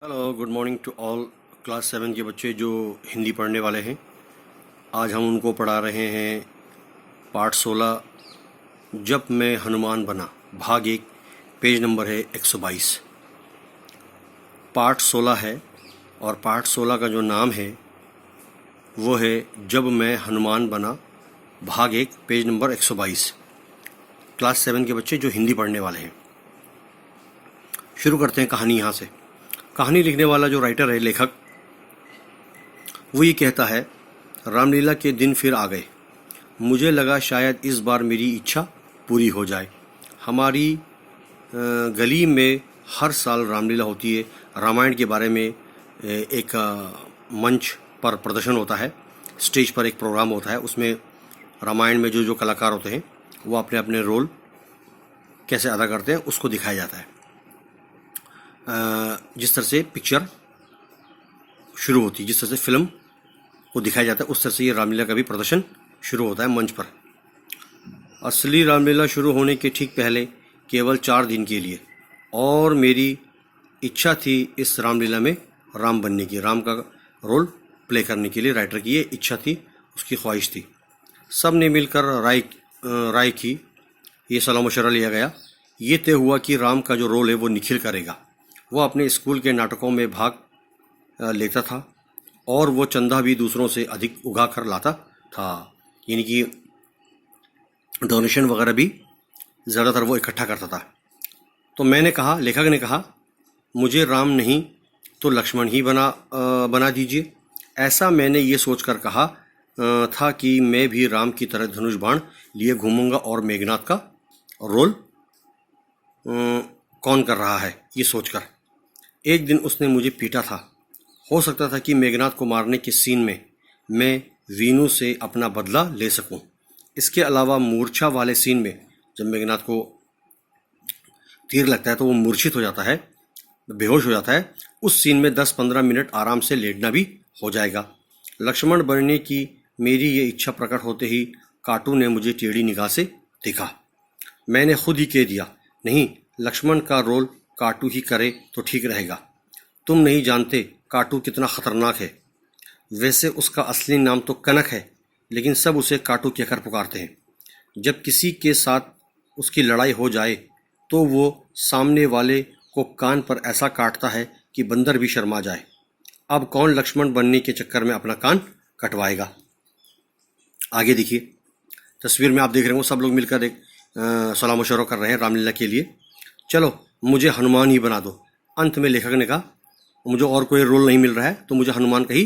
Hello, good morning to all class 7 के बच्चे जो हिंदी पढ़ने वाले हैं। आज हम उनको पढ़ा रहे हैं पाठ 16, जब मैं हनुमान बना, भाग 1, पेज नंबर है 122। पाठ 16 है और पाठ 16 का जो नाम है वो है जब मैं हनुमान बना, भाग 1, पेज नंबर 122। क्लास 7 के बच्चे जो हिंदी पढ़ने वाले हैं। शुरू करते हैं कहानी यहाँ से। कहानी लिखने वाला जो राइटर है, लेखक, वो ये कहता है, रामलीला के दिन फिर आ गए। मुझे लगा शायद इस बार मेरी इच्छा पूरी हो जाए। हमारी गली में हर साल रामलीला होती है। रामायण के बारे में एक मंच पर प्रदर्शन होता है, स्टेज पर एक प्रोग्राम होता है। उसमें रामायण में जो जो कलाकार होते हैं वो अपने अपने रोल कैसे अदा करते हैं उसको दिखाया जाता है। जिस तरह से पिक्चर शुरू होती है, जिस तरह से फिल्म को दिखाया जाता है, उस तरह से ये रामलीला का भी प्रदर्शन शुरू होता है मंच पर। असली रामलीला शुरू होने के ठीक पहले केवल 4 दिन के लिए और मेरी इच्छा थी इस रामलीला में राम बनने की, राम का रोल प्ले करने के लिए राइटर की ये इच्छा थी, उसकी ख्वाहिश थी। सब ने मिलकर राय की, ये सलाह मशवरा लिया गया। ये तय हुआ कि राम का जो रोल है वो निखिल करेगा। वो अपने स्कूल के नाटकों में भाग लेता था और वो चंदा भी दूसरों से अधिक उगा कर लाता था, यानी कि डोनेशन वगैरह भी ज़्यादातर वो इकट्ठा करता था। तो मैंने कहा, लेखक ने कहा, मुझे राम नहीं तो लक्ष्मण ही बना दीजिए। ऐसा मैंने ये सोचकर कहा था कि मैं भी राम की तरह धनुष बाण लिए घूमूंगा और मेघनाथ का रोल कौन कर रहा है ये सोचकर। एक दिन उसने मुझे पीटा था। हो सकता था कि मेघनाथ को मारने के सीन में मैं वीनू से अपना बदला ले सकूं। इसके अलावा मूर्छा वाले सीन में जब मेघनाथ को तीर लगता है तो वो मूर्छित हो जाता है, बेहोश हो जाता है। उस सीन में 10-15 मिनट आराम से लेटना भी हो जाएगा। लक्ष्मण बनने की मेरी ये इच्छा प्रकट होते ही काटू ने मुझे टेढ़ी निगाह से देखा। मैंने खुद ही कह दिया, नहीं, लक्ष्मण का रोल काटू ही करे तो ठीक रहेगा। तुम नहीं जानते काटू कितना खतरनाक है। वैसे उसका असली नाम तो कनक है, लेकिन सब उसे काटू कहकर पुकारते हैं। जब किसी के साथ उसकी लड़ाई हो जाए तो वो सामने वाले को कान पर ऐसा काटता है कि बंदर भी शर्मा जाए। अब कौन लक्ष्मण बनने के चक्कर में अपना कान कटवाएगा। आगे देखिए, तस्वीर में आप देख रहे हो सब लोग मिलकर एक सलाह मशवरा कर रहे हैं रामलीला के लिए। चलो मुझे हनुमान ही बना दो। अंत में लेखक ने कहा, मुझे और कोई रोल नहीं मिल रहा है तो मुझे हनुमान का ही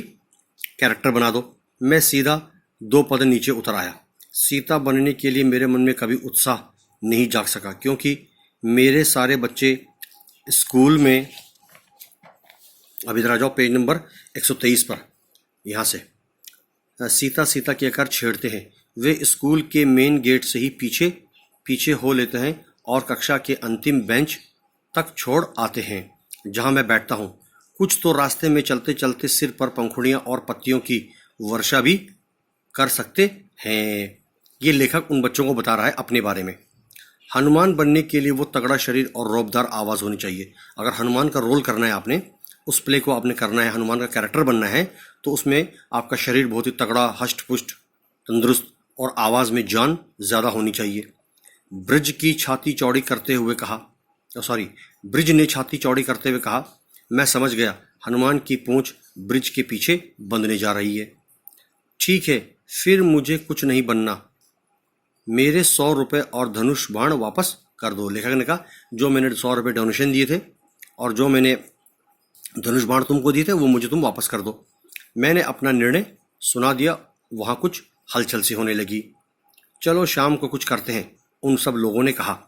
कैरेक्टर बना दो। मैं सीधा 2 पद नीचे उतर आया। सीता बनने के लिए मेरे मन में कभी उत्साह नहीं जाग सका, क्योंकि मेरे सारे बच्चे स्कूल में, अब इधर आ जाओ पेज नंबर 123 पर, यहाँ से सीता सीता कहकर छेड़ते हैं। वे स्कूल के मेन गेट से ही पीछे पीछे हो लेते हैं और कक्षा के अंतिम बेंच तक छोड़ आते हैं जहां मैं बैठता हूं। कुछ तो रास्ते में चलते चलते सिर पर पंखुड़ियां और पत्तियों की वर्षा भी कर सकते हैं। ये लेखक उन बच्चों को बता रहा है अपने बारे में। हनुमान बनने के लिए वो तगड़ा शरीर और रौबदार आवाज़ होनी चाहिए। अगर हनुमान का रोल करना है, आपने उस प्ले को आपने करना है, हनुमान का कैरेक्टर बनना है, तो उसमें आपका शरीर बहुत ही तगड़ा, हष्ट पुष्ट, तंदुरुस्त और आवाज़ में जान ज़्यादा होनी चाहिए। ब्रिज की छाती चौड़ी करते हुए कहा, ब्रिज ने छाती चौड़ी करते हुए कहा, मैं समझ गया, हनुमान की पूंछ ब्रिज के पीछे बंधने जा रही है। ठीक है, फिर मुझे कुछ नहीं बनना। मेरे 100 रुपये और धनुष बाण वापस कर दो। लेखक ने कहा, जो मैंने 100 रुपये डोनेशन दिए थे और जो मैंने धनुष बाण तुमको दिए थे वो मुझे तुम वापस कर दो। मैंने अपना निर्णय सुना दिया। वहाँ कुछ हलचल सी होने लगी। चलो शाम को कुछ करते हैं, उन सब लोगों ने कहा।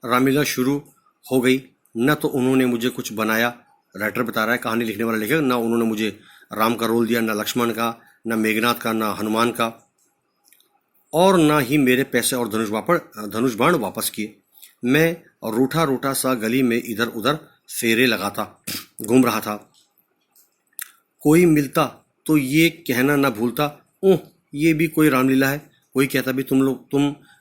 रामलीला शुरू हो गई। न तो उन्होंने मुझे कुछ बनाया, राइटर बता रहा है, कहानी लिखने वाला लेखक, ना उन्होंने मुझे राम का रोल दिया, ना लक्ष्मण का, ना मेघनाथ का, ना हनुमान का, और ना ही मेरे पैसे और धनुष बाण वापस किए। मैं रूठा रूठा सा गली में इधर उधर फेरे लगाता घूम रहा था। कोई मिलता तो ये कहना ना भूलता, ओह ये भी कोई रामलीला है। कोई कहता भी तुम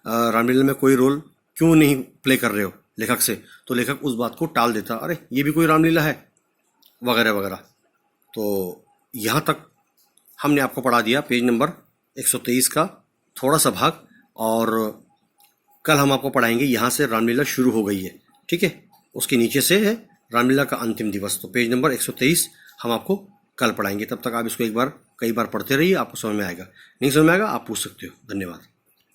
रामलीला में कोई रोल क्यों नहीं प्ले कर रहे हो लेखक से, तो लेखक उस बात को टाल देता, अरे ये भी कोई रामलीला है। वगैरह वगैरह। तो यहाँ तक हमने आपको पढ़ा दिया पेज नंबर 123 का थोड़ा सा भाग, और कल हम आपको पढ़ाएंगे यहाँ से रामलीला शुरू हो गई है, ठीक है, उसके नीचे से है रामलीला का अंतिम दिवस। तो पेज नंबर 123 हम आपको कल पढ़ाएंगे। तब तक आप इसको एक बार कई बार पढ़ते रहिए, आपको समझ में आएगा। नहीं समझ में आएगा आप पूछ सकते हो। धन्यवाद।